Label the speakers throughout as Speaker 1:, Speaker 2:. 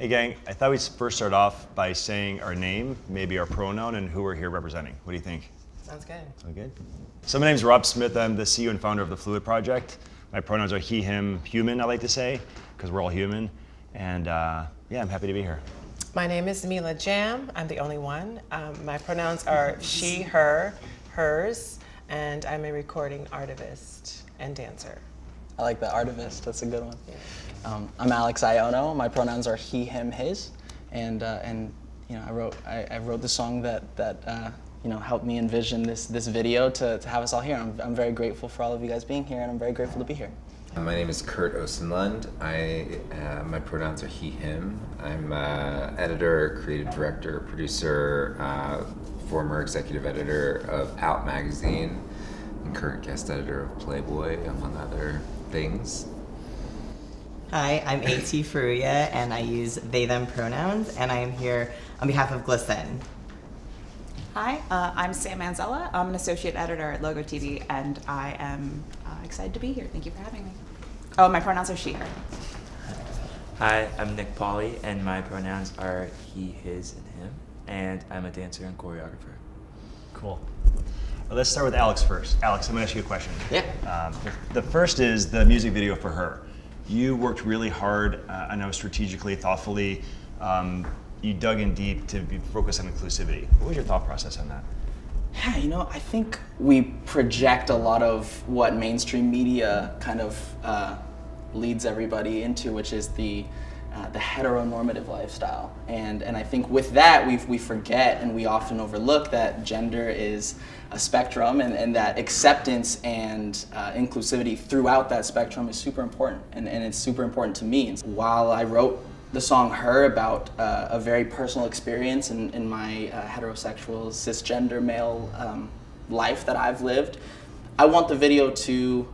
Speaker 1: Hey gang, I thought we'd first start off by saying our name, maybe our pronoun, and who we're here representing. What do you think?
Speaker 2: Sounds good.
Speaker 1: Sound good? So my name's Rob Smith. I'm the CEO and founder of the Phluid Project. My pronouns are he, him, human, I like to say, because we're all human. And yeah, I'm happy to be here.
Speaker 2: My name is Mila Jam. I'm the only one. My pronouns are she, her, hers, and I'm a recording artivist and dancer.
Speaker 3: I like the artivist. That's a good one. I'm Alex Aiono. My pronouns are he, him, his, and you know I wrote the song that you know helped me envision this video to have us all here. I'm very grateful for all of you guys being here, and I'm very grateful to be here.
Speaker 4: My name is Kurt Osenlund. My pronouns are he, him. I'm editor, creative director, producer, former executive editor of Out magazine, and current guest editor of Playboy, among other things.
Speaker 5: Hi, I'm AT Furuya, and I use they, them pronouns, and I am here on behalf of GLSEN.
Speaker 6: Hi, I'm Sam Manzella. I'm an associate editor at Logo TV, and I am excited to be here. Thank you for having me. Oh, my pronouns are she, her.
Speaker 7: Hi, I'm Nick Pauly, and my pronouns are he, his, and him, and I'm a dancer and choreographer.
Speaker 1: Cool. Well, let's start with Alex first. Alex, I'm going to ask you a question.
Speaker 3: Yeah.
Speaker 1: The first is the music video for Her. You worked really hard, I know strategically, thoughtfully. You dug in deep to be focused on inclusivity. What was your thought process on that?
Speaker 3: Yeah, you know, I think we project a lot of what mainstream media kind of leads everybody into, which is the heteronormative lifestyle. And I think with that, we forget and we often overlook that gender is a spectrum, and that acceptance and inclusivity throughout that spectrum is super important. And it's super important to me. And while I wrote the song Her about a very personal experience in my heterosexual cisgender male life that I've lived, I want the video to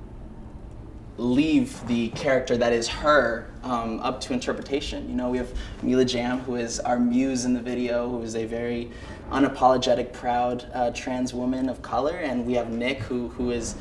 Speaker 3: leave the character that is her up to interpretation. You know, we have Mila Jam, who is our muse in the video, who is a very unapologetic, proud trans woman of color, and we have Nick, who is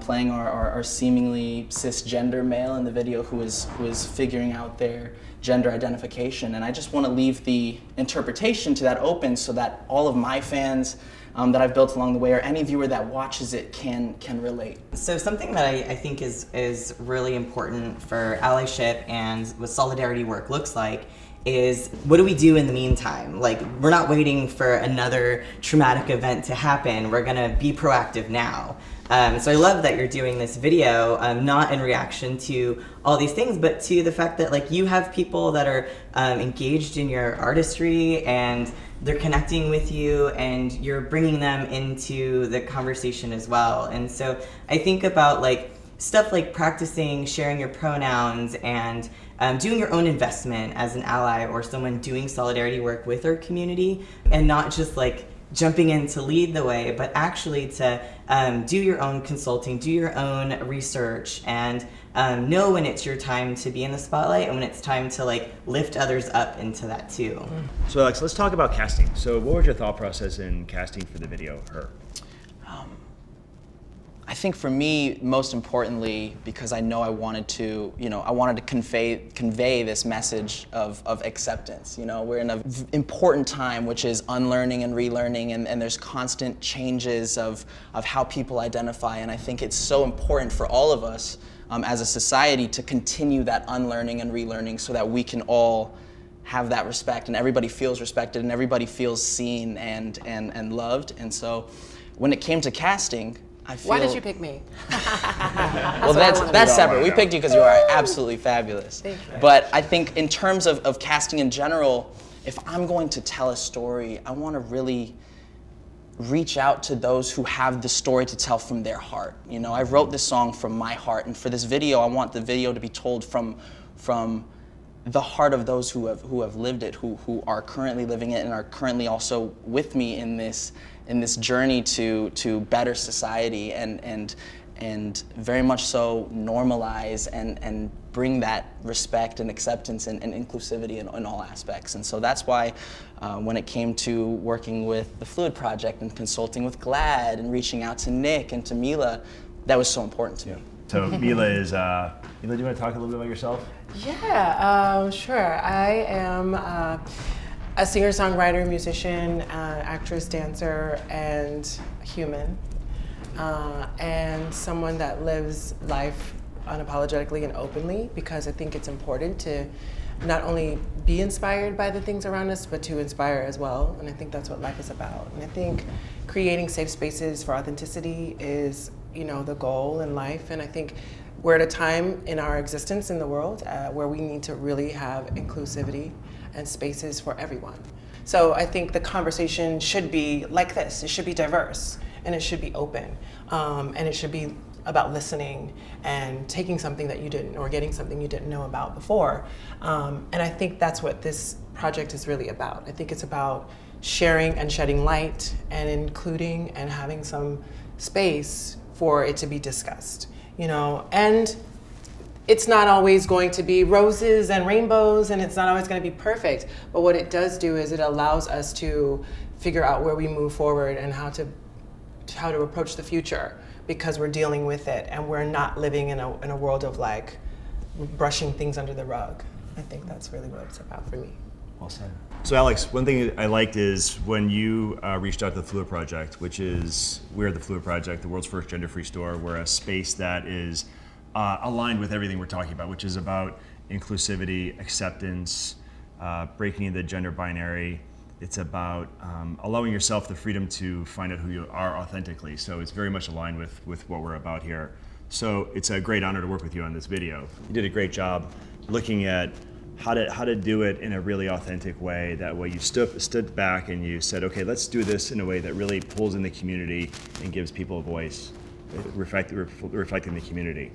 Speaker 3: playing our seemingly cisgender male in the video, who is figuring out their gender identification. And I just want to leave the interpretation to that open so that all of my fans that I've built along the way, or any viewer that watches it, can relate.
Speaker 5: So something that I think is really important for allyship and what solidarity work looks like is, what do we do in the meantime? Like, we're not waiting for another traumatic event to happen. We're gonna be proactive now. So I love that you're doing this video, not in reaction to all these things, but to the fact that like you have people that are engaged in your artistry, and they're connecting with you, and you're bringing them into the conversation as well. And so I think about like stuff like practicing sharing your pronouns and doing your own investment as an ally or someone doing solidarity work with our community, and not just like jumping in to lead the way, but actually to do your own consulting, do your own research, and know when it's your time to be in the spotlight and when it's time to like lift others up into that too.
Speaker 1: So Alex, let's talk about casting. So what was your thought process in casting for the video Her?
Speaker 3: I think for me, most importantly, because I know I wanted to convey this message of acceptance. You know, we're in an important time, which is unlearning and relearning, and there's constant changes of how people identify, and I think it's so important for all of us as a society to continue that unlearning and relearning so that we can all have that respect, and everybody feels respected, and everybody feels seen and loved. And so when it came to casting,
Speaker 2: Why did you pick me?
Speaker 3: Well, that's separate. We picked you because you are absolutely fabulous.
Speaker 2: Thank you.
Speaker 3: But I think in terms of casting in general, if I'm going to tell a story, I want to really reach out to those who have the story to tell from their heart. You know, I wrote this song from my heart, and for this video, I want the video to be told from the heart of those who have lived it, who are currently living it, and are currently also with me in this journey to better society, and very much so normalize and bring that respect and acceptance and inclusivity in all aspects. And so that's why when it came to working with the Phluid Project and consulting with GLAD and reaching out to Nick and to Mila, that was so important to me.
Speaker 1: So Mila is, Mila, do you want to talk a little bit about yourself?
Speaker 2: Yeah, sure. I am a singer-songwriter, musician, actress, dancer, and human, and someone that lives life unapologetically and openly, because I think it's important to not only be inspired by the things around us, but to inspire as well. And I think that's what life is about. And I think creating safe spaces for authenticity is, the goal in life. And I think we're at a time in our existence in the world where we need to really have inclusivity and spaces for everyone. So I think the conversation should be like this. It should be diverse, and it should be open, and it should be about listening and taking something that you didn't, or getting something you didn't know about before. And I think that's what this project is really about. I think it's about sharing and shedding light and including and having some space for it to be discussed, and it's not always going to be roses and rainbows, and it's not always going to be perfect, but what it does do is it allows us to figure out where we move forward and how to approach the future, because we're dealing with it and we're not living in a world of like brushing things under the rug. I think that's really what it's about for me.
Speaker 1: Well said. So Alex, one thing I liked is when you reached out to the Phluid Project, which is, we're the Phluid Project, the world's first gender-free store. We're a space that is aligned with everything we're talking about, which is about inclusivity, acceptance, breaking the gender binary. It's about allowing yourself the freedom to find out who you are authentically. So it's very much aligned with what we're about here. So it's a great honor to work with you on this video. You did a great job looking at how to do it in a really authentic way. That way you stood back and you said, okay, let's do this in a way that really pulls in the community and gives people a voice, reflecting the community.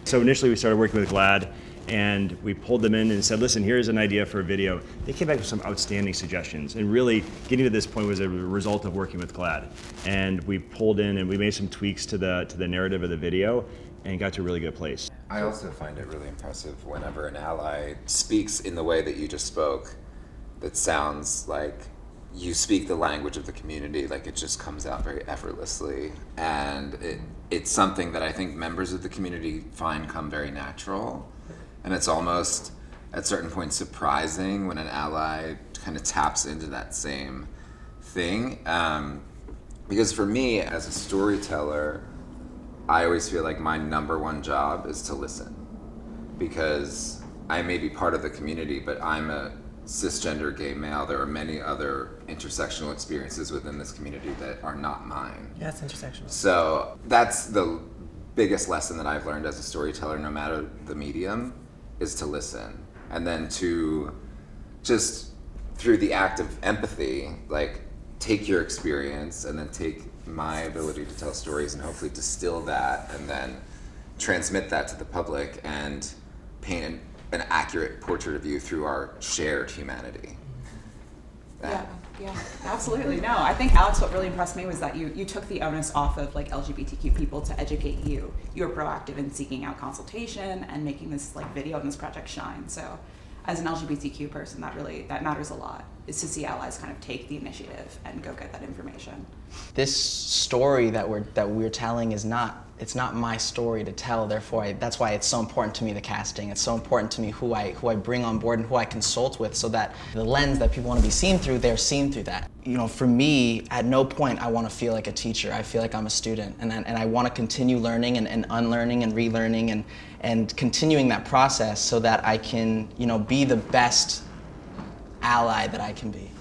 Speaker 1: So initially we started working with GLAD, and we pulled them in and said, listen, here's an idea for a video. They came back with some outstanding suggestions, and really getting to this point was a result of working with GLAD. And we pulled in and we made some tweaks to the narrative of the video and got to a really good place.
Speaker 4: I also find it really impressive whenever an ally speaks in the way that you just spoke, that sounds like you speak the language of the community, like it just comes out very effortlessly. And it's something that I think members of the community find come very natural. And it's almost, at certain points, surprising when an ally kind of taps into that same thing. Because for me, as a storyteller, I always feel like my number one job is to listen. Because I may be part of the community, but I'm a cisgender gay male. There are many other intersectional experiences within this community that are not mine.
Speaker 2: Yeah, it's intersectional.
Speaker 4: So that's the biggest lesson that I've learned as a storyteller, no matter the medium, is to listen. And then to just, through the act of empathy, like take your experience and then take my ability to tell stories and hopefully distill that and then transmit that to the public and paint an accurate portrait of you through our shared humanity.
Speaker 6: Yeah, absolutely. No, I think, Alex, what really impressed me was that you took the onus off of like LGBTQ people to educate you. You were proactive in seeking out consultation and making this like video and this project shine. So as an LGBTQ person, that matters a lot, is to see allies kind of take the initiative and go get that information.
Speaker 3: This story that we're telling is not my story to tell. Therefore, that's why it's so important to me, the casting. It's so important to me who I bring on board and who I consult with, so that the lens that people want to be seen through, they're seen through that. For me, at no point I want to feel like a teacher. I feel like I'm a student, and I want to continue learning and unlearning and relearning and continuing that process so that I can, be the best ally that I can be.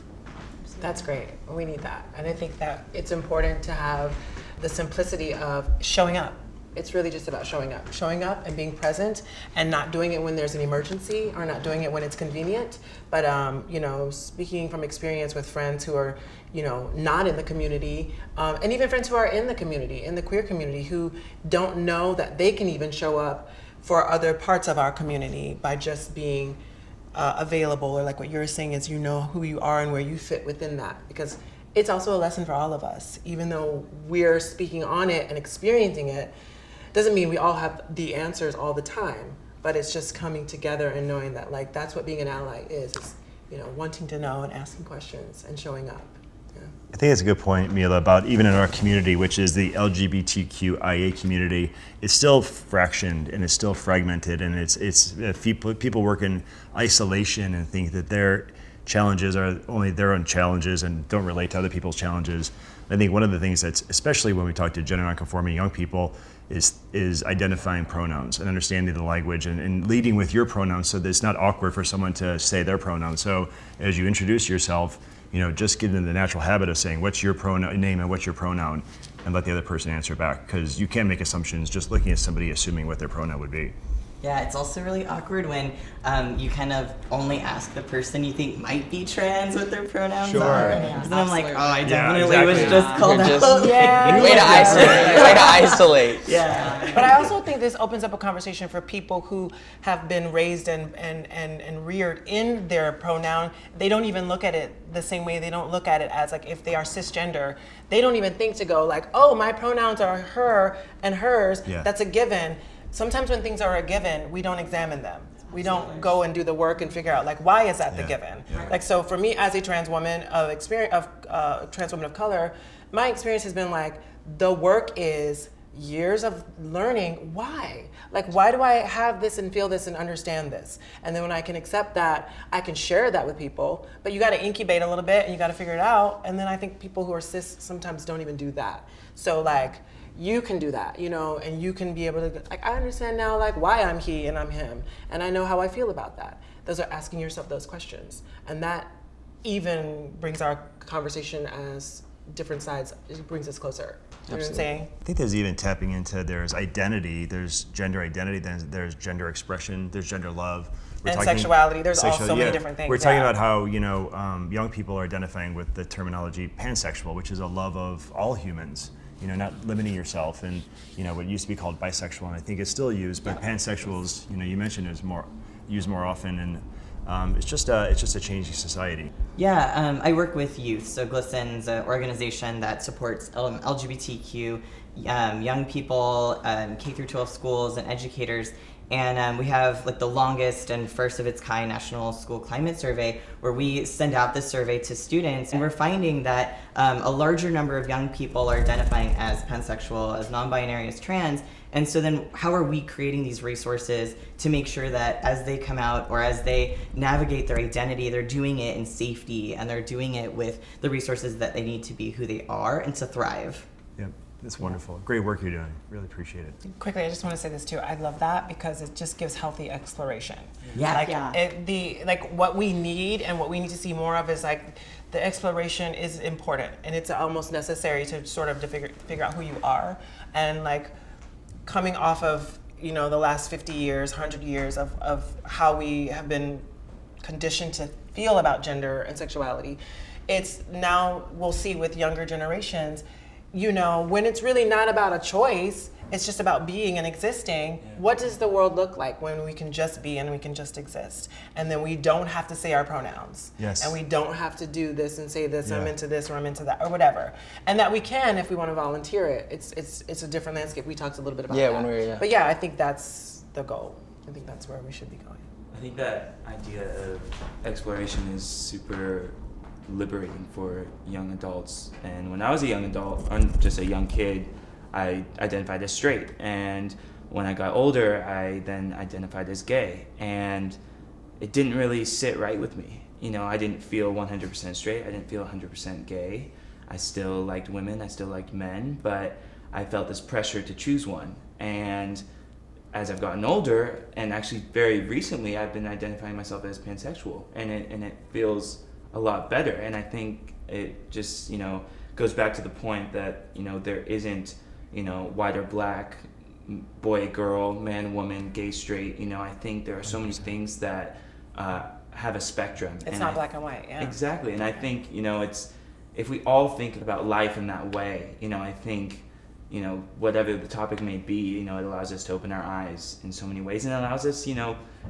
Speaker 2: That's great. We need that. And I think that it's important to have the simplicity of showing up. It's really just about showing up and being present, and not doing it when there's an emergency or not doing it when it's convenient. But speaking from experience with friends who are, not in the community, and even friends who are in the community, in the queer community, who don't know that they can even show up for other parts of our community by just being available, or like what you're saying is, who you are and where you fit within that. Because it's also a lesson for all of us. Even though we're speaking on it and experiencing it, doesn't mean we all have the answers all the time, but it's just coming together and knowing that that's what being an ally is wanting to know and asking questions and showing up.
Speaker 1: I think that's a good point, Mila, about even in our community, which is the LGBTQIA community, it's still fractioned and it's still fragmented, and it's people work in isolation and think that their challenges are only their own challenges and don't relate to other people's challenges. I think one of the things that's, especially when we talk to gender nonconforming young people, is identifying pronouns and understanding the language and leading with your pronouns so that it's not awkward for someone to say their pronoun. So as you introduce yourself, just get in the natural habit of saying what's your name and what's your pronoun, and let the other person answer back, because you can't make assumptions just looking at somebody assuming what their pronoun would be.
Speaker 5: Yeah, it's also really awkward when you kind of only ask the person you think might be trans what their pronouns are. Because then I'm like, oh, I definitely was just called
Speaker 3: You're
Speaker 5: out.
Speaker 3: just-
Speaker 2: Yeah.
Speaker 3: Way to isolate. Way to isolate.
Speaker 5: Yeah.
Speaker 2: But I also think this opens up a conversation for people who have been raised and reared in their pronoun. They don't even look at it the same way. They don't look at it as like, if they are cisgender, they don't even think to go like, oh, my pronouns are her and hers.
Speaker 1: Yeah.
Speaker 2: That's a given. Sometimes when things are a given, we don't examine them. We don't go and do the work and figure out like, why is that the given?
Speaker 1: Yeah.
Speaker 2: Like, so for me as a trans woman trans woman of color, my experience has been like, the work is years of learning why. Like, why do I have this and feel this and understand this? And then when I can accept that, I can share that with people. But you got to incubate a little bit and you got to figure it out. And then I think people who are cis sometimes don't even do that. So like, you can do that, and you can be able to, like, I understand now, like, why I'm he and I'm him, and I know how I feel about that. Those are asking yourself those questions, and that even brings our conversation as different sides, it brings us closer. You know what I'm saying?
Speaker 1: I think there's even tapping into, there's identity, there's gender identity, then there's gender expression, there's gender love.
Speaker 2: And sexuality, there's all so many different things.
Speaker 1: We're talking about how, young people are identifying with the terminology pansexual, which is a love of all humans. Not limiting yourself, and what used to be called bisexual, and I think it's still used, but pansexual is, you mentioned, is used more often, and it's just a changing society.
Speaker 5: Yeah, I work with youth. So GLSEN's an organization that supports LGBTQ young people, K through 12 schools and educators. And we have like the longest and first of its kind national school climate survey, where we send out this survey to students, and we're finding that a larger number of young people are identifying as pansexual, as non-binary, as trans. And so then how are we creating these resources to make sure that as they come out or as they navigate their identity, they're doing it in safety and they're doing it with the resources that they need to be who they are and to thrive?
Speaker 1: Yep, that's wonderful. Great work you're doing. Really appreciate it.
Speaker 2: Quickly, I just want to say this too. I love that because it just gives healthy exploration.
Speaker 5: Yeah.
Speaker 2: Like
Speaker 6: Yeah.
Speaker 2: what we need and what we need to see more of is like the exploration is important, and it's almost necessary to sort of to figure out who you are, and like coming off of the last 50 years, 100 years of how we have been conditioned to feel about gender and sexuality. It's now we'll see with younger generations, when it's really not about a choice, it's just about being and existing. Yeah. What does the world look like when we can just be and we can just exist? And then we don't have to say our pronouns.
Speaker 1: Yes.
Speaker 2: And we don't have to do this and say this,
Speaker 1: Yeah.
Speaker 2: I'm into this or I'm into that or whatever. And that we can if we want to volunteer it. It's a different landscape. We talked a little bit about that. But yeah, I think that's the goal. I think that's where we should be going.
Speaker 7: I think that idea of exploration is super liberating for young adults. And when I was a young adult, just a young kid, I identified as straight. And when I got older, I then identified as gay. And it didn't really sit right with me. I didn't feel 100% straight. I didn't feel 100% gay. I still liked women. I still liked men. But I felt this pressure to choose one. And as I've gotten older, and actually very recently, I've been identifying myself as pansexual. And it feels a lot better. And I think it just, goes back to the point that, there isn't, white or black, boy, girl, man, woman, gay, straight. I think there are so many things that have a spectrum.
Speaker 2: It's not black and white, yeah.
Speaker 7: Exactly. And I think, it's, if we all think about life in that way, I think, whatever the topic may be, it allows us to open our eyes in so many ways, and it allows us,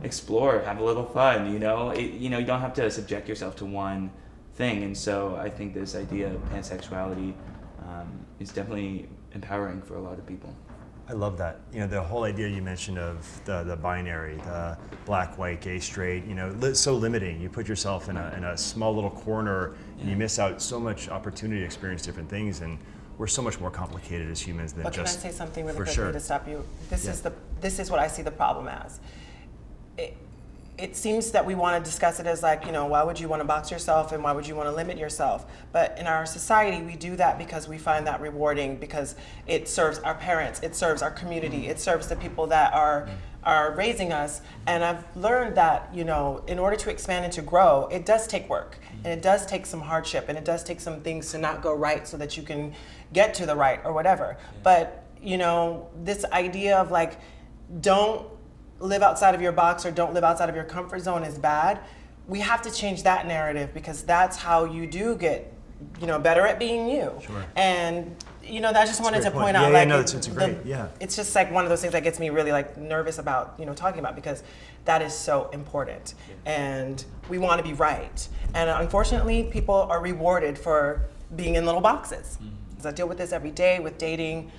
Speaker 7: explore, have a little fun, you don't have to subject yourself to one thing. And so I think this idea of pansexuality is definitely empowering for a lot of people.
Speaker 1: I love that. You know, the whole idea you mentioned of the binary, the black, white, gay, straight, you know, so limiting. You put yourself in a small little corner and you miss out so much opportunity to experience different things, and we're so much more complicated as humans than
Speaker 2: But
Speaker 1: just.
Speaker 2: can I say something really
Speaker 1: for
Speaker 2: quickly
Speaker 1: sure.
Speaker 2: to stop you? This is what I see the problem as. It seems that we want to discuss it as like, you know, why would you want to box yourself and why would you want to limit yourself? But in our society, we do that because we find that rewarding, because it serves our parents, it serves our community, it serves the people that are raising us. And I've learned that, you know, in order to expand and to grow, it does take work, and it does take some hardship, and it does take some things to not go right so that you can get to the right or whatever. But, you know, this idea of like, don't live outside of your box or don't live outside of your comfort zone is bad. We have to change that narrative, because that's how you do get, you know, better at being you.
Speaker 1: Sure.
Speaker 2: And you know, I just wanted to
Speaker 1: great point.
Speaker 2: point out,
Speaker 1: Yeah,
Speaker 2: like,
Speaker 1: no, it's a great, yeah.
Speaker 2: it's just like one of those things that gets me really like nervous about, you know, talking about, because that is so important, and we want to be right. And unfortunately, people are rewarded for being in little boxes. Because I deal with this every day with dating,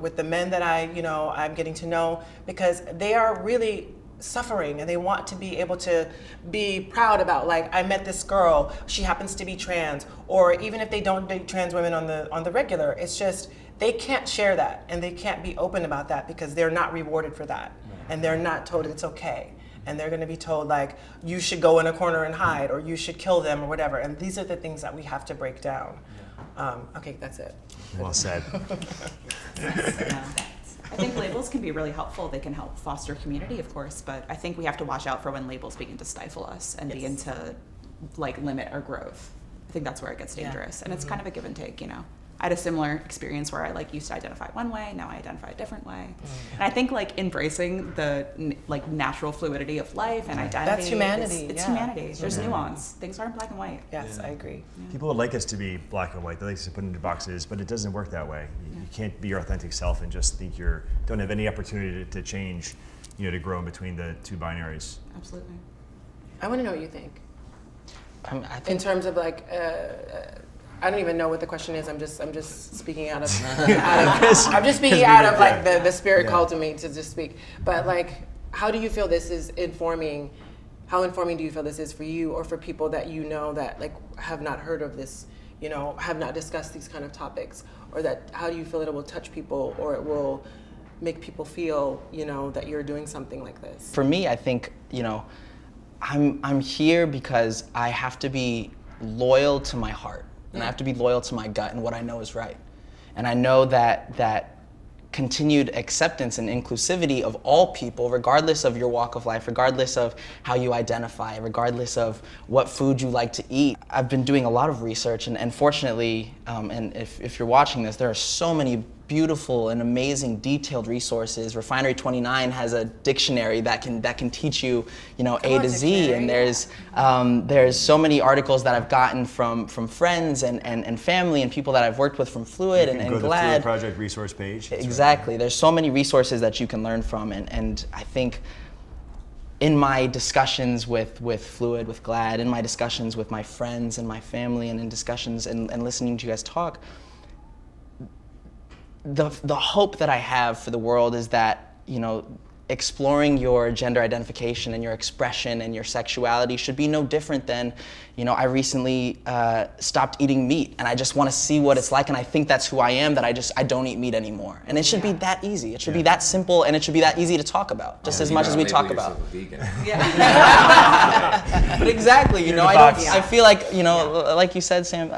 Speaker 2: with the men that I'm getting to know, because they are really suffering and they want to be able to be proud about, like, I met this girl, she happens to be trans, or even if they don't date trans women on the regular, it's just they can't share that and they can't be open about that because they're not rewarded for that, and they're not told it's okay. And they're going to be told, like, you should go in a corner and hide, or you should kill them, or whatever. And these are the things that we have to break down. Okay, that's it.
Speaker 1: Well said.
Speaker 6: I think labels can be really helpful. They can help foster community, of course, but I think we have to watch out for when labels begin to stifle us and begin to like limit our growth. I think that's where it gets dangerous. And it's kind of a give and take, you know. I had a similar experience where I like used to identify one way, now I identify a different way. And I think like embracing the like natural fluidity of life and identity.
Speaker 2: That's humanity.
Speaker 6: It's humanity. There's nuance. Things aren't black and white.
Speaker 2: Yes, I agree.
Speaker 1: People would like us to be black and white. They like us to put into boxes, but it doesn't work that way. You can't be your authentic self and just think don't have any opportunity to change, you know, to grow in between the two binaries.
Speaker 6: Absolutely.
Speaker 2: I want to know what you think.
Speaker 3: I think
Speaker 2: In terms of like, I don't even know what the question is. I'm just speaking out of, I'm just speaking out of like the spirit called to me to just speak. But like, how do you feel this is informing? How informing do you feel this is for you or for people that you know that like have not heard of this, you know, have not discussed these kind of topics, or that how do you feel that it will touch people or it will make people feel, you know, that you're doing something like this?
Speaker 3: for me, I think, you know, I'm here because I have to be loyal to my heart, and I have to be loyal to my gut and what I know is right. And I know that continued acceptance and inclusivity of all people, regardless of your walk of life, regardless of how you identify, regardless of what food you like to eat. I've been doing a lot of research, and fortunately, and if you're watching this, there are so many beautiful and amazing detailed resources. Refinery 29 has a dictionary that can teach you, you know, A to Z, and there's so many articles that I've gotten from friends and family and people that I've worked with from Phluid and
Speaker 1: Go to the
Speaker 3: GLAD.
Speaker 1: Fluid Project resource page. That's
Speaker 3: Exactly. There's so many resources that you can learn from, and I think in my discussions with Phluid, with GLAD, in my discussions with my friends and my family, and in discussions and listening to you guys talk, the hope that I have for the world is that, you know, exploring your gender identification and your expression and your sexuality should be no different than, you know, I recently stopped eating meat, and I just want to see what it's like, and I think that's who I am, that I don't eat meat anymore. And it should be that easy. It should be that simple, and it should be that easy to talk about, just as much as we talk about. But exactly, you know, I feel like, you know, like you said, Sam,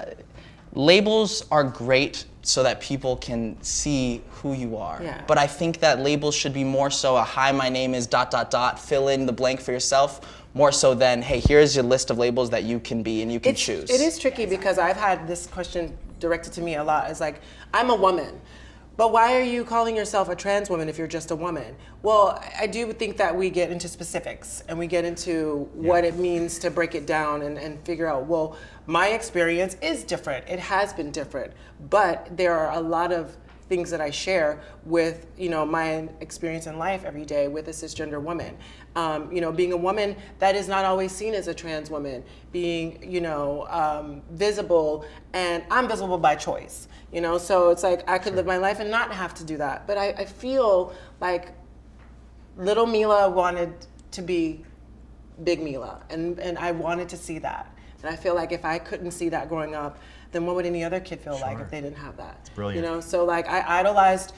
Speaker 3: labels are great so that people can see who you are.
Speaker 2: Yeah.
Speaker 3: But I think that labels should be more so a hi, my name is ... fill in the blank for yourself, more so than, hey, here's your list of labels that you can be and you can choose.
Speaker 2: It is tricky because I've had this question directed to me a lot. It's like, I'm a woman, but why are you calling yourself a trans woman if you're just a woman? Well, I do think that we get into specifics and we get into what it means to break it down and figure out, well, my experience is different. It has been different, but there are a lot of things that I share with, my experience in life every day with a cisgender woman. Being a woman that is not always seen as a trans woman, being, visible, and I'm visible by choice, so it's like I could live my life and not have to do that. But I feel like little Mila wanted to be big Mila, and I wanted to see that. And I feel like if I couldn't see that growing up, then what would any other kid feel like if they didn't have that? It's
Speaker 1: brilliant.
Speaker 2: So like I idolized,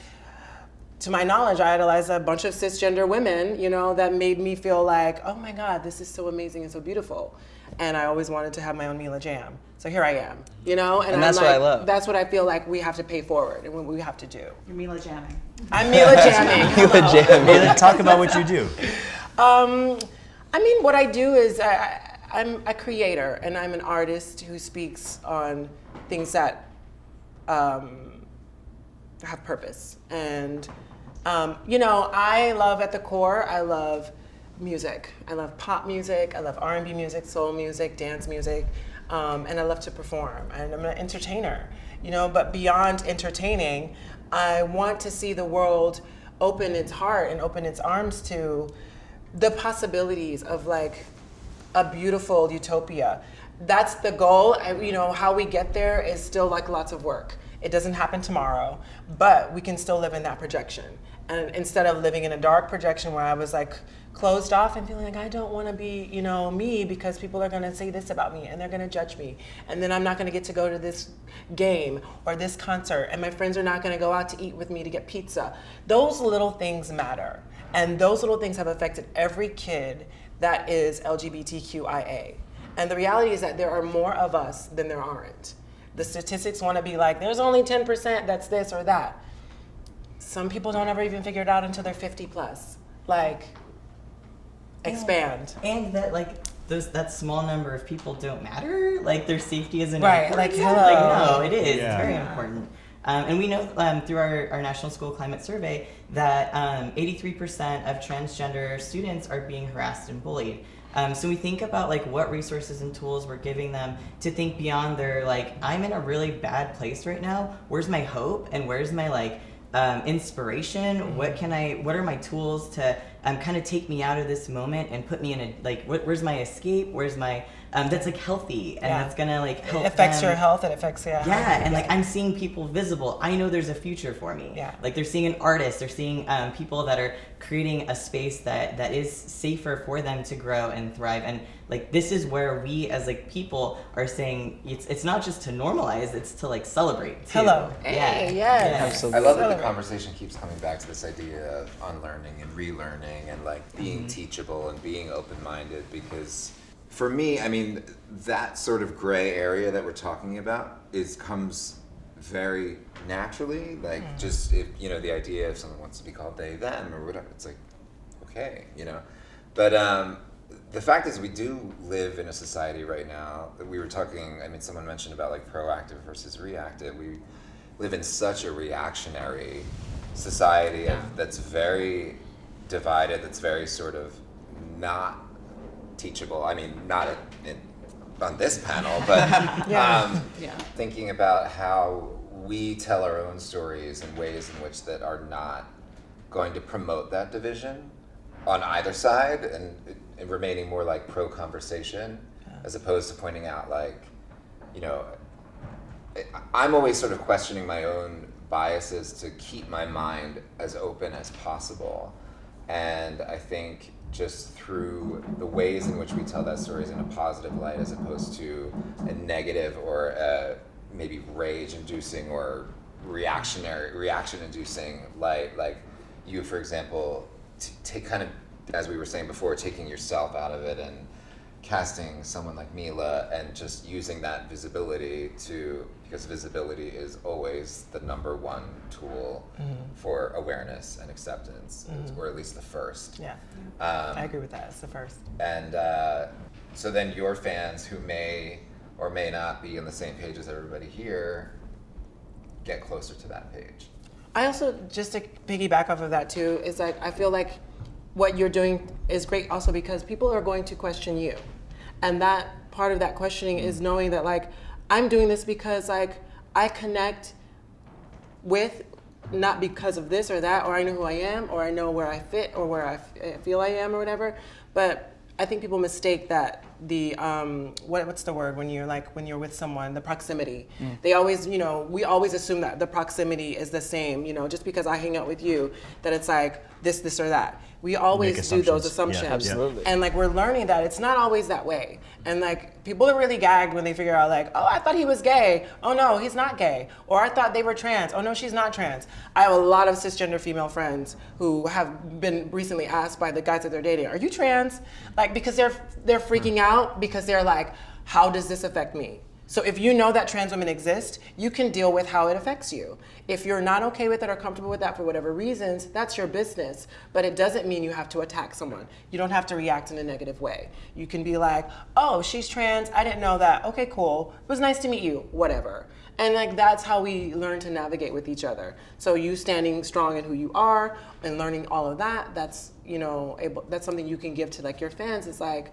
Speaker 2: to my knowledge, I idolized a bunch of cisgender women, that made me feel like, oh my God, this is so amazing and so beautiful. And I always wanted to have my own Mila jam. So here I am, and
Speaker 3: that's what I love.
Speaker 2: That's what I feel like we have to pay forward and what we have to do.
Speaker 6: You're Mila jamming.
Speaker 2: I'm Mila jamming.
Speaker 3: Mila jamming.
Speaker 1: Mila, talk about what you do.
Speaker 2: What I do is I'm a creator and I'm an artist who speaks on things that have purpose. And, I love at the core, I love music. I love pop music, I love R&B music, soul music, dance music, and I love to perform. And I'm an entertainer, but beyond entertaining, I want to see the world open its heart and open its arms to the possibilities of like a beautiful utopia. That's the goal. How we get there is still like lots of work. It doesn't happen tomorrow, but we can still live in that projection. And instead of living in a dark projection where I was like closed off and feeling like I don't want to be, me because people are going to say this about me and they're going to judge me. And then I'm not going to get to go to this game or this concert and my friends are not going to go out to eat with me to get pizza. Those little things matter. And those little things have affected every kid that is LGBTQIA. And the reality is that there are more of us than there aren't. The statistics want to be like, there's only 10% that's this or that. Some people don't ever even figure it out until they're 50 plus. Like, expand.
Speaker 5: And that that small number of people don't matter. Like their safety isn't
Speaker 2: right.
Speaker 5: important.
Speaker 2: Like hello.
Speaker 5: No, it is.
Speaker 1: Yeah.
Speaker 5: It's very important. And we know through our National School Climate Survey that 83% of transgender students are being harassed and bullied. So we think about what resources and tools we're giving them to think beyond their I'm in a really bad place right now. Where's my hope and where's my inspiration? What are my tools to kind of take me out of this moment and put me in a where's my escape? Where's my that's healthy and that's gonna help.
Speaker 2: It affects
Speaker 5: them.
Speaker 2: your health. It affects
Speaker 5: And I'm seeing people visible. I know there's a future for me.
Speaker 2: Yeah.
Speaker 5: They're seeing an artist. They're seeing people that are creating a space that is safer for them to grow and thrive. And this is where we as people are saying it's not just to normalize. It's to celebrate. Too.
Speaker 2: Hello.
Speaker 5: Yeah.
Speaker 2: Hey, yes.
Speaker 3: Absolutely.
Speaker 4: I love that the conversation keeps coming back to this idea of unlearning and relearning and being teachable and being open-minded, because for me, that sort of gray area that we're talking about comes very naturally. Just if the idea if someone wants to be called they them or whatever, it's okay, But the fact is, we do live in a society right now that we were talking. Someone mentioned about proactive versus reactive. We live in such a reactionary society that's very divided. That's very sort of not teachable. Not on this panel, but thinking about how we tell our own stories in ways in which that are not going to promote that division on either side, and remaining more pro-conversation, as opposed to pointing out I'm always sort of questioning my own biases to keep my mind as open as possible. And I think just through the ways in which we tell that story is in a positive light, as opposed to a negative or a maybe rage-inducing or reaction-inducing light. You, for example, take kind of, as we were saying before, taking yourself out of it and casting someone like Mila and just using that visibility because visibility is always the number one tool for awareness and acceptance, or at least the first.
Speaker 2: Yeah, I agree with that. It's the first.
Speaker 4: And so then your fans who may or may not be on the same page as everybody here get closer to that page.
Speaker 2: I also, just to piggyback off of that too, is I feel like what you're doing is great also because people are going to question you. And that part of that questioning is knowing that I'm doing this because I connect with not because of this or that, or I know who I am, or I know where I fit, or where I feel I am, or whatever. But I think people mistake that the what's the word when you're with someone, the proximity. They always, we always assume that the proximity is the same, just because I hang out with you, that it's like this or that. We always do those assumptions.
Speaker 1: Yeah,
Speaker 3: absolutely.
Speaker 2: And like we're learning that it's not always that way. And like people are really gagged when they figure out like, oh, I thought he was gay. Oh no, he's not gay. Or I thought they were trans. Oh no, she's not trans. I have a lot of cisgender female friends who have been recently asked by the guys that they're dating, are you trans? Like because they're freaking out because they're like, how does this affect me? So if you know that trans women exist, you can deal with how it affects you. If you're not okay with it or comfortable with that for whatever reasons, that's your business. But it doesn't mean you have to attack someone. You don't have to react in a negative way. You can be like, oh, she's trans, I didn't know that. Okay, cool. It was nice to meet you, whatever. And like that's how we learn to navigate with each other. So you standing strong in who you are and learning all of that, that's that's something you can give to like your fans. It's like,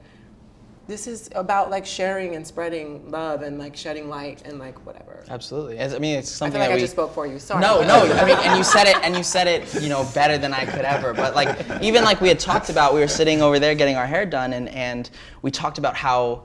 Speaker 2: this is about like sharing and spreading love and like shedding light and like whatever.
Speaker 3: Absolutely. I mean, it's
Speaker 2: I
Speaker 3: something
Speaker 2: feel like
Speaker 3: that
Speaker 2: I just spoke for you. Sorry.
Speaker 3: No. I mean, and you said it, better than I could ever. But like, even like we had talked about, we were sitting over there getting our hair done, and we talked about how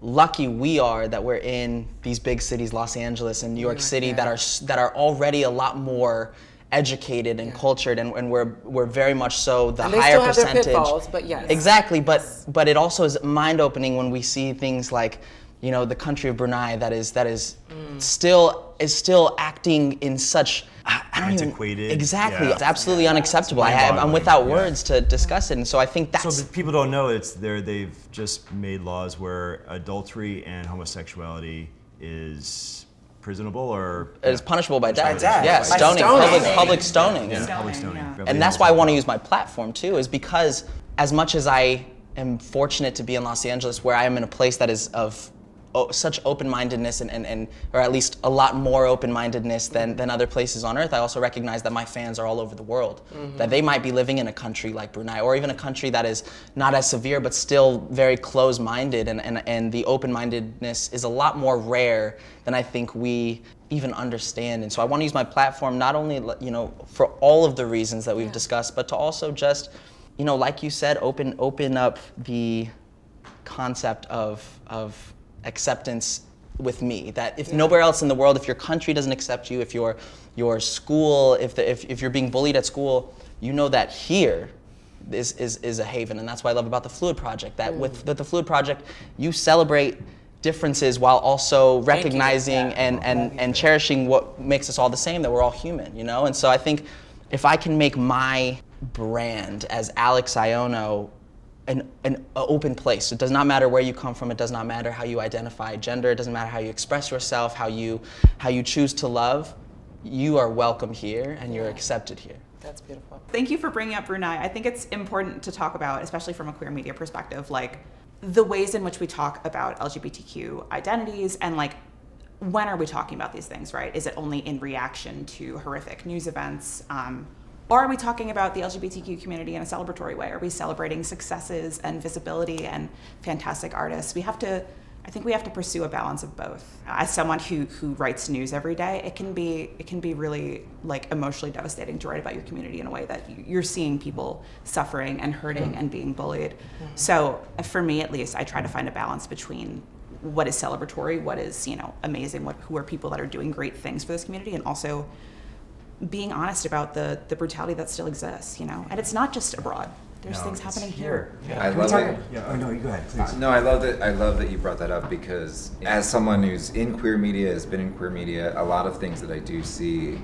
Speaker 3: lucky we are that we're in these big cities, Los Angeles and New York City, that are already a lot more educated and cultured, and we're very much so the
Speaker 2: and they
Speaker 3: higher
Speaker 2: still have
Speaker 3: percentage.
Speaker 2: Their pitfalls, but yes.
Speaker 3: Exactly, but it also is mind-opening when we see things like, the country of Brunei that is still acting in such
Speaker 1: antiquated.
Speaker 3: Exactly,
Speaker 1: Yeah.
Speaker 3: it's absolutely unacceptable. I'm
Speaker 1: mind-boggling.
Speaker 3: without words to discuss it, and so I think that's.
Speaker 1: So people don't know they've just made laws where adultery and homosexuality is prisonable or
Speaker 3: It's punishable by death.
Speaker 2: death.
Speaker 3: Yeah,
Speaker 2: By
Speaker 3: stoning,
Speaker 2: stoning.
Speaker 3: public stoning.
Speaker 1: yeah,
Speaker 6: Stoning,
Speaker 1: public stoning.
Speaker 6: yeah.
Speaker 3: And that's why I want to use my platform too, is because as much as I am fortunate to be in Los Angeles, where I am in a place that is of such open-mindedness and or at least a lot more open-mindedness than other places on earth, I also recognize that my fans are all over the world. That they might be living in a country like Brunei, or even a country that is not as severe but still very close-minded, and the open-mindedness is a lot more rare than I think we even understand. And so I want to use my platform not only for all of the reasons that we've discussed, but to also just like you said, open up the concept of acceptance with me. That if nowhere else in the world, if your country doesn't accept you, if your school, if you're being bullied at school, that here is a haven. And that's what I love about the Phluid Project. That with the Phluid Project, you celebrate differences while also recognizing and cherishing what makes us all the same, that we're all human, And so I think if I can make my brand as Alex Aiono an open place. It does not matter where you come from. It does not matter how you identify gender. It doesn't matter how you express yourself, how you choose to love. You are welcome here and you're accepted here.
Speaker 2: That's beautiful.
Speaker 6: Thank you for bringing up Brunei. I think it's important to talk about, especially from a queer media perspective, like the ways in which we talk about LGBTQ identities and like when are we talking about these things, right? Is it only in reaction to horrific news events? Or are we talking about the LGBTQ community in a celebratory way? Are we celebrating successes and visibility and fantastic artists? I think we have to pursue a balance of both. As someone who writes news every day, it can be really like emotionally devastating to write about your community in a way that you're seeing people suffering and hurting and being bullied. So for me, at least, I try to find a balance between what is celebratory, what is amazing, who are people that are doing great things for this community, and also being honest about the brutality that still exists, and it's not just abroad. There's things happening here.
Speaker 4: I love it.
Speaker 1: Yeah. Oh no, you go ahead, please.
Speaker 4: No, I love that you brought that up, because as someone who's in queer media, has been in queer media, a lot of things that I do see,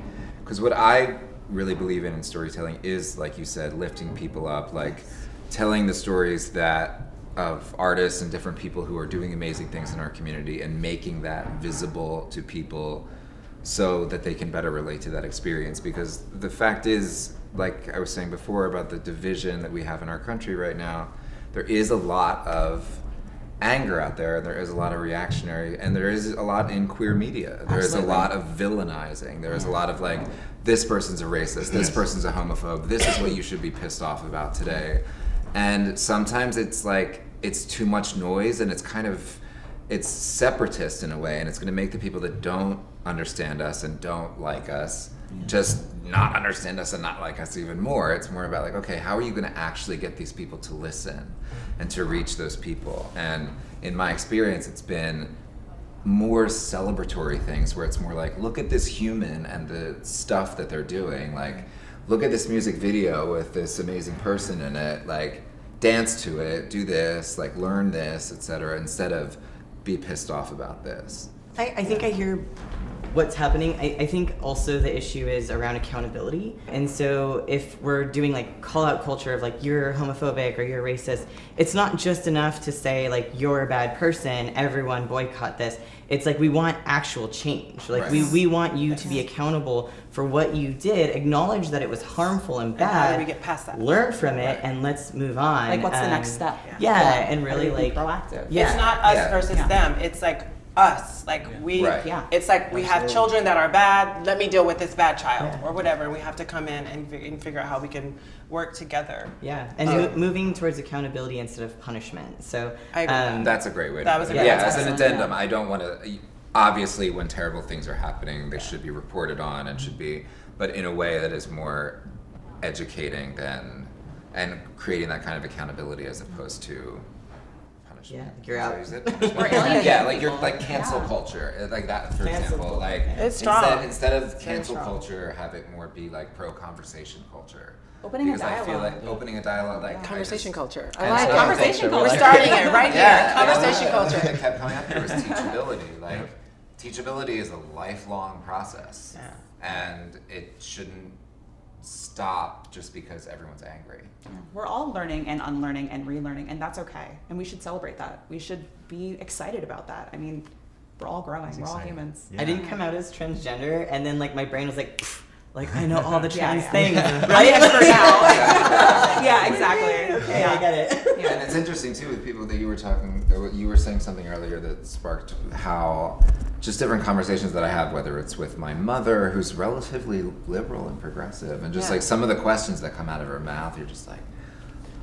Speaker 4: because what I really believe in storytelling is, like you said, lifting people up, like telling the stories of artists and different people who are doing amazing things in our community and making that visible to people so that they can better relate to that experience. Because the fact is, like I was saying before about the division that we have in our country right now, there is a lot of anger out there, and there is a lot of reactionary, and there is a lot in queer media. There is a lot of villainizing. There is a lot of like, this person's a racist, this person's a homophobe, this is what you should be pissed off about today. And sometimes it's like, it's too much noise, and it's kind of, it's separatist in a way, and it's going to make the people that don't understand us and don't like us just not understand us and not like us even more. It's more about like, okay, how are you going to actually get these people to listen and to reach those people? And in my experience, it's been more celebratory things where it's more like, look at this human and the stuff that they're doing. Like, look at this music video with this amazing person in it. Like, dance to it, do this, like learn this, etc. Instead of be pissed off about this.
Speaker 5: I think I hear what's happening. I think also the issue is around accountability. And so if we're doing like call out culture of like you're homophobic or you're racist, it's not just enough to say like you're a bad person, everyone boycott this. It's like we want actual change. Like we want you to be accountable for what you did, acknowledge that it was harmful and bad.
Speaker 2: How do we get past that?
Speaker 5: Learn from it and let's move on.
Speaker 6: Like, what's the next step?
Speaker 5: Yeah, and really
Speaker 6: How do we
Speaker 5: like
Speaker 6: be proactive.
Speaker 5: Yeah.
Speaker 2: It's not us
Speaker 4: Yeah.
Speaker 2: versus
Speaker 6: Yeah.
Speaker 2: them. It's like us. Like we.
Speaker 4: Right.
Speaker 6: Yeah.
Speaker 2: It's like we have children that are bad. Let me deal with this bad child
Speaker 5: Yeah.
Speaker 2: or whatever. We have to come in and figure out how we can work together.
Speaker 5: Yeah, and moving towards accountability instead of punishment. So
Speaker 2: I agree with that.
Speaker 4: That's a great way to
Speaker 2: That
Speaker 4: put
Speaker 2: was
Speaker 4: it.
Speaker 2: a great
Speaker 4: Yeah, as an
Speaker 6: excellent,
Speaker 4: addendum,
Speaker 6: yeah.
Speaker 4: I don't want to. Obviously, when terrible things are happening, they should be reported on and should be, but in a way that is more educating than, and creating that kind of accountability as opposed to punishment.
Speaker 5: Yeah, you're out.
Speaker 4: Is it
Speaker 6: Or
Speaker 4: punishment?
Speaker 6: alienating
Speaker 4: Yeah, like you're
Speaker 6: people.
Speaker 4: like cancel
Speaker 6: Yeah.
Speaker 4: culture, like that, for
Speaker 5: Cancel
Speaker 4: example.
Speaker 5: culture.
Speaker 4: Like
Speaker 2: It's strong.
Speaker 4: instead of
Speaker 2: very
Speaker 4: cancel
Speaker 2: strong.
Speaker 4: culture, have it more be like pro conversation culture.
Speaker 6: Opening a
Speaker 4: Because I feel
Speaker 6: dialogue.
Speaker 4: like opening a dialogue, like
Speaker 2: Conversation culture. I
Speaker 4: And
Speaker 2: like
Speaker 4: so-
Speaker 2: it.
Speaker 6: Conversation
Speaker 2: We're
Speaker 6: culture.
Speaker 2: starting it right here. Conversation
Speaker 4: The
Speaker 2: culture.
Speaker 4: thing that kept coming up here was teachability. Like, teachability is a lifelong process, and it shouldn't stop just because everyone's angry.
Speaker 6: We're all learning and unlearning and relearning, and that's okay. And we should celebrate that. We should be excited about that. I mean, we're all growing. We're all
Speaker 1: exciting.
Speaker 6: humans.
Speaker 1: Yeah.
Speaker 5: I didn't come out as transgender, and then like my brain was like, "Pfft, like I know all the trans
Speaker 6: yeah.
Speaker 5: things.
Speaker 6: Right expert now. Yeah, exactly.
Speaker 5: Okay,
Speaker 6: Yeah.
Speaker 5: I get it.
Speaker 6: Yeah.
Speaker 4: And it's interesting too with people that you were talking. You were saying something earlier that sparked how just different conversations that I have, whether it's with my mother, who's relatively liberal and progressive, and just
Speaker 2: Yeah.
Speaker 4: like some of the questions that come out of her mouth, you're just like,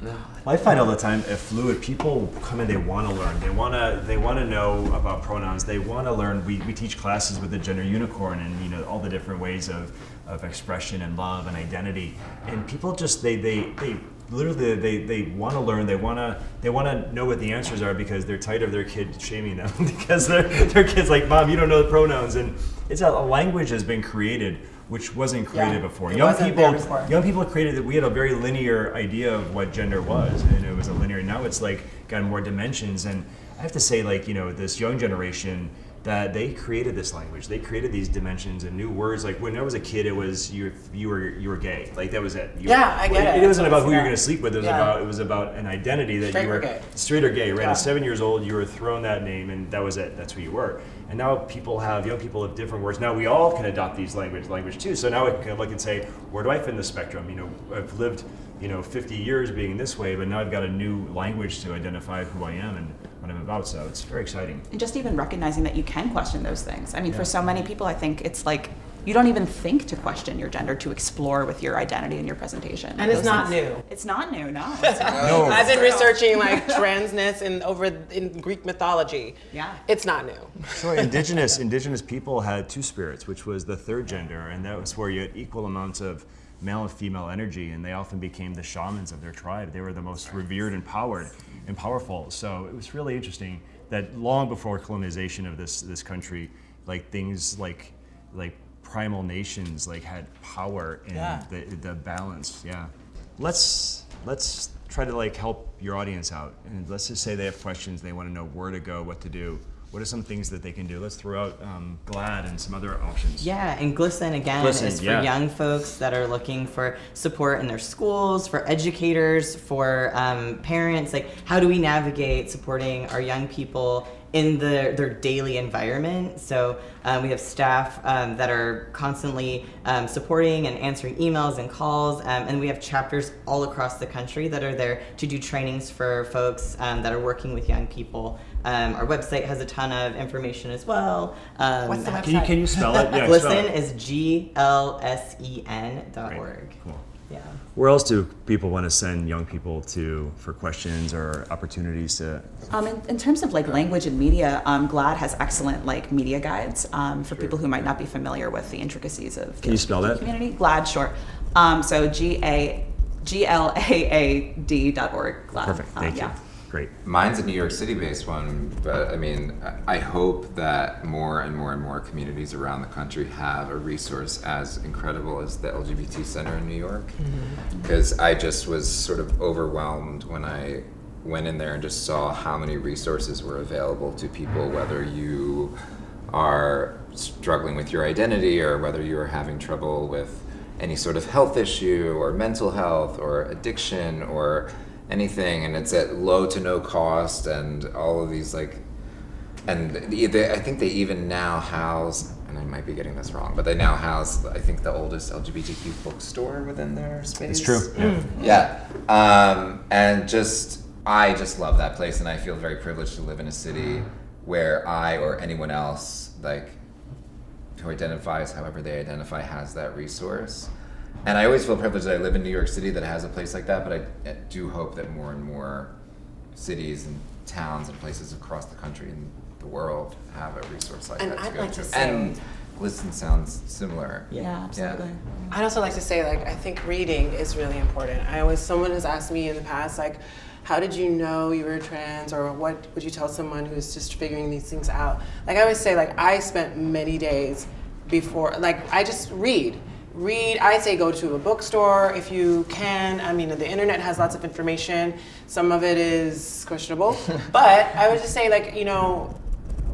Speaker 4: no.
Speaker 1: I find all the time at Fluid, people come in, they want to learn. They want to know about pronouns. They want to learn. We teach classes with the gender unicorn and all the different ways of expression and love and identity. And people just they literally they want to learn. They want to know what the answers are because they're tired of their kid shaming them because their kid's like, Mom, you don't know the pronouns. And it's a language has been created which wasn't created before.
Speaker 2: it
Speaker 1: Young
Speaker 2: wasn't there
Speaker 1: people
Speaker 2: before.
Speaker 1: young people created that. We had a very linear idea of what gender was, and it was a linear. Now it's like got more dimensions. And I have to say, like this young generation, that they created this language. They created these dimensions and new words. Like when I was a kid, it was you were gay. Like that was it.
Speaker 2: I get it.
Speaker 1: It wasn't about who you're
Speaker 2: Yeah.
Speaker 1: going to sleep with. It was about an identity that
Speaker 2: Straight
Speaker 1: you
Speaker 2: or
Speaker 1: were
Speaker 2: gay.
Speaker 1: straight or gay. Right?
Speaker 2: Yeah.
Speaker 1: At 7 years old, you were thrown that name, and that was it. That's who you were. And now young people have different words. Now we all can adopt these language too. So now we can look and say, where do I fit in the spectrum? I've lived 50 years being this way, but now I've got a new language to identify who I am and what I'm about. So it's very exciting.
Speaker 6: And just even recognizing that you can question those things. I mean, for so many people, I think it's like you don't even think to question your gender, to explore with your identity and your presentation.
Speaker 2: And it's
Speaker 6: Those
Speaker 2: not
Speaker 6: things-
Speaker 2: new.
Speaker 6: It's not new, no.
Speaker 1: No.
Speaker 2: I've been researching like transness in Greek mythology.
Speaker 6: Yeah.
Speaker 2: It's not new.
Speaker 1: So indigenous people had two spirits, which was the third gender, and that was where you had equal amounts of male and female energy, and they often became the shamans of their tribe. They were the most revered and powerful. So it was really interesting that long before colonization of this country, like things like primal nations had power in the balance. Yeah. Let's try to help your audience out, and let's just say they have questions, they want to know where to go, what to do. What are some things that they can do? Let's throw out GLAD and some other options.
Speaker 5: Yeah, and GLSEN again is for young folks that are looking for support in their schools, for educators, for parents. Like, how do we navigate supporting our young people in their daily environment? So we have staff that are constantly supporting and answering emails and calls, and we have chapters all across the country that are there to do trainings for folks that are working with young people. Our website has a ton of information as well.
Speaker 2: What's the website?
Speaker 1: Can you spell it? Yeah,
Speaker 5: GLSEN
Speaker 1: spell it.
Speaker 5: is GLSEN.org.
Speaker 1: Cool.
Speaker 5: Yeah.
Speaker 1: Where else do people want to send young people to for questions or opportunities to?
Speaker 6: In terms of like language and media, GLAD has excellent like media guides for people who might not be familiar with the intricacies of the
Speaker 1: Can you spell that?
Speaker 6: community. GLAD, sure. So GLAAD.org. GLAD.
Speaker 1: Perfect. Thank you.
Speaker 6: Yeah.
Speaker 1: Great.
Speaker 4: Mine's a New York City-based one, but I mean, I hope that more and more and more communities around the country have a resource as incredible as the LGBT Center in New York. Because I just was sort of overwhelmed when I went in there and just saw how many resources were available to people, whether you are struggling with your identity or whether you are having trouble with any sort of health issue or mental health or addiction or anything, and it's at low to no cost, and all of these like, and I think they even now house, and I might be getting this wrong, but they now house, I think, the oldest LGBTQ bookstore within their space.
Speaker 1: It's true.
Speaker 4: Yeah. And I just love that place, and I feel very privileged to live in a city where I or anyone else like who identifies however they identify has that resource. And I always feel privileged that I live in New York City that has a place like that, but I do hope that more and more cities and towns and places across the country and the world have a resource like
Speaker 2: And
Speaker 4: that to
Speaker 2: I'd
Speaker 4: go
Speaker 2: like
Speaker 4: to.
Speaker 2: to say-
Speaker 4: And GLSEN sounds similar.
Speaker 6: Yeah, absolutely.
Speaker 2: I'd also like to say, like, I think reading is really important. Someone has asked me in the past, like, how did you know you were trans, or what would you tell someone who's just figuring these things out? Like, I always say, like, I spent many days before, like, I just read. I say go to a bookstore if you can. I mean, the internet has lots of information. Some of it is questionable. But I would just say, like,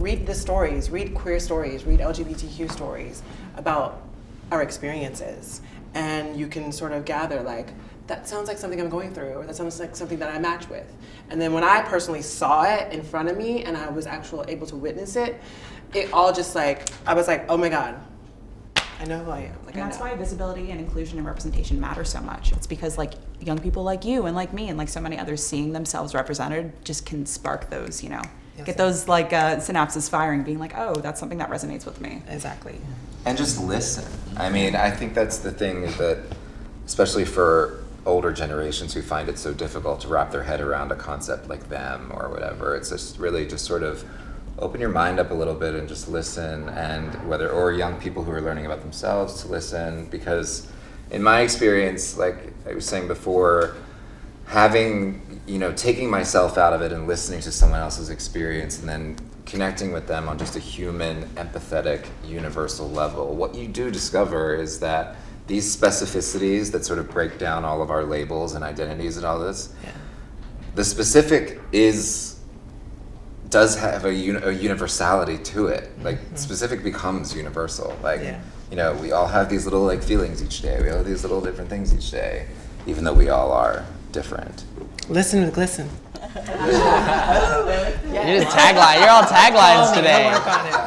Speaker 2: read the stories, read queer stories, read LGBTQ stories about our experiences. And you can sort of gather, like, that sounds like something I'm going through, or that sounds like something that I match with. And then when I personally saw it in front of me and I was actually able to witness it, it all just like, I was like, oh my God, I know who I am. Like,
Speaker 6: And that's
Speaker 2: I know.
Speaker 6: why visibility and inclusion and representation matter so much. It's because like young people like you and like me and like so many others seeing themselves represented just can spark those, get those like synapses firing, being like, oh, that's something that resonates with me.
Speaker 2: Exactly.
Speaker 4: And just listen. I mean, I think that's the thing, is that especially for older generations who find it so difficult to wrap their head around a concept like them or whatever, it's just really just sort of open your mind up a little bit and just listen, and or young people who are learning about themselves to listen, because in my experience, like I was saying before, having, taking myself out of it and listening to someone else's experience and then connecting with them on just a human, empathetic, universal level, what you do discover is that these specificities that sort of break down all of our labels and identities and all this, the specific does have a universality to it. Like, specific becomes universal. Like, we all have these little like feelings each day. We all have these little different things each day, even though we all are different.
Speaker 2: Listen with GLSEN.
Speaker 3: You're just tagline. You're all taglines today.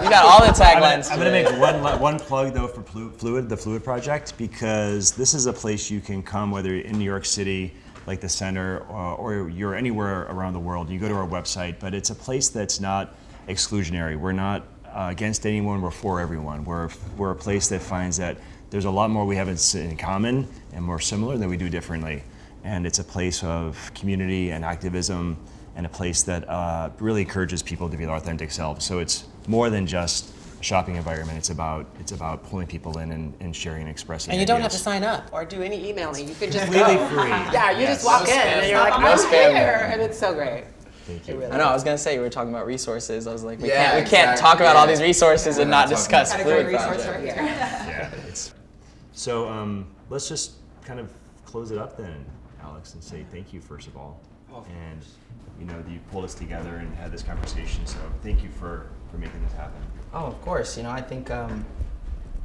Speaker 3: You got all the taglines.
Speaker 1: I'm going to make one plug though for Phluid, the Phluid Project, because this is a place you can come, whether you're in New York City, like the center, or you're anywhere around the world. You go to our website, but it's a place that's not exclusionary. We're not against anyone. We're for everyone. We're a place that finds that there's a lot more we have in common and more similar than we do differently. And it's a place of community and activism, and a place that really encourages people to be their authentic selves. So it's more than just a shopping environment. It's about pulling people in and sharing and expressing.
Speaker 2: And you don't have to
Speaker 1: ideas.
Speaker 2: sign up or do any emailing. You can just
Speaker 1: Completely
Speaker 2: go.
Speaker 1: free.
Speaker 2: Yeah, you
Speaker 1: Yes.
Speaker 2: just walk in and you're like,
Speaker 3: No
Speaker 2: I'm
Speaker 3: spam.
Speaker 2: here, and it's so great.
Speaker 1: Thank you.
Speaker 3: I know. I was gonna say, we were talking about resources. I was like, we
Speaker 4: Yeah,
Speaker 3: can't
Speaker 4: exactly.
Speaker 3: talk about all
Speaker 4: Yeah.
Speaker 3: these resources and not discuss
Speaker 6: Category
Speaker 3: Phluid
Speaker 6: resource
Speaker 3: Project.
Speaker 6: right here.
Speaker 1: Yeah. So let's just kind of close it up then, Alex, and say thank you first of all. And you pulled us together and had this conversation. So thank you for making this happen.
Speaker 3: Oh, of course. I think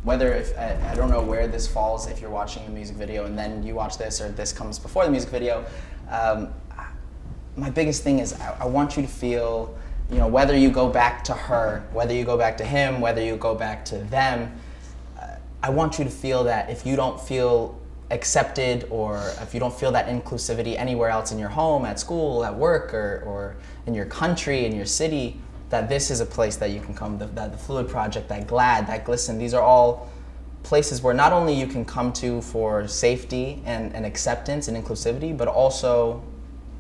Speaker 3: whether I don't know where this falls, if you're watching the music video and then you watch this, or this comes before the music video, my biggest thing is I want you to feel, whether you go back to her, whether you go back to him, whether you go back to them, I want you to feel that if you don't feel accepted, or if you don't feel that inclusivity anywhere else in your home, at school, at work, or in your country, in your city, that this is a place that you can come. The Phluid Project, that GLAD, that GLSEN, these are all places where not only you can come to for safety and acceptance and inclusivity, but also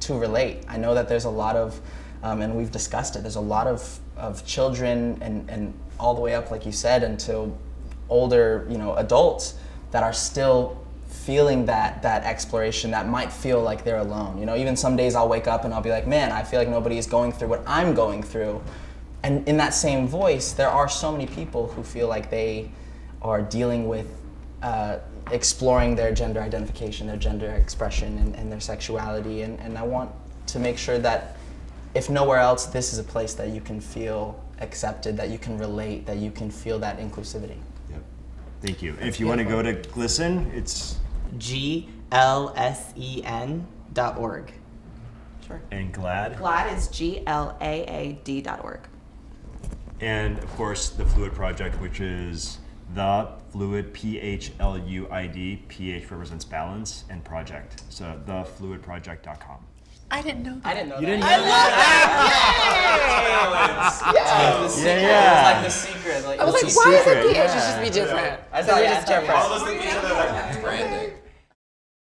Speaker 3: to relate. I know that there's a lot of, and we've discussed it, there's a lot of children and all the way up, like you said, until older, adults that are still feeling that exploration, that might feel like they're alone. Even some days I'll wake up and I'll be like, man, I feel like nobody is going through what I'm going through. And in that same voice, there are so many people who feel like they are dealing with exploring their gender identification, their gender expression, and their sexuality. And I want to make sure that if nowhere else, this is a place that you can feel accepted, that you can relate, that you can feel that inclusivity.
Speaker 1: Yep. Thank you. If you want to go to GLSEN, it's
Speaker 5: GLSEN.org.
Speaker 6: Sure.
Speaker 1: and GLAD.
Speaker 6: GLAD is GLAAD.org.
Speaker 1: And of course, the Phluid Project, which is the Phluid, PHLUID, PH represents balance, and project. So thefluidproject.com.
Speaker 2: I didn't know that.
Speaker 3: I didn't know
Speaker 1: You
Speaker 3: that.
Speaker 1: didn't know
Speaker 3: I love
Speaker 1: Yeah.
Speaker 3: It's like the secret.
Speaker 2: I was like,
Speaker 1: It's a
Speaker 2: why is it
Speaker 1: secret,
Speaker 2: PH? It
Speaker 1: yeah.
Speaker 2: should just be different.
Speaker 3: I thought
Speaker 2: It's different.
Speaker 4: All those things are branding.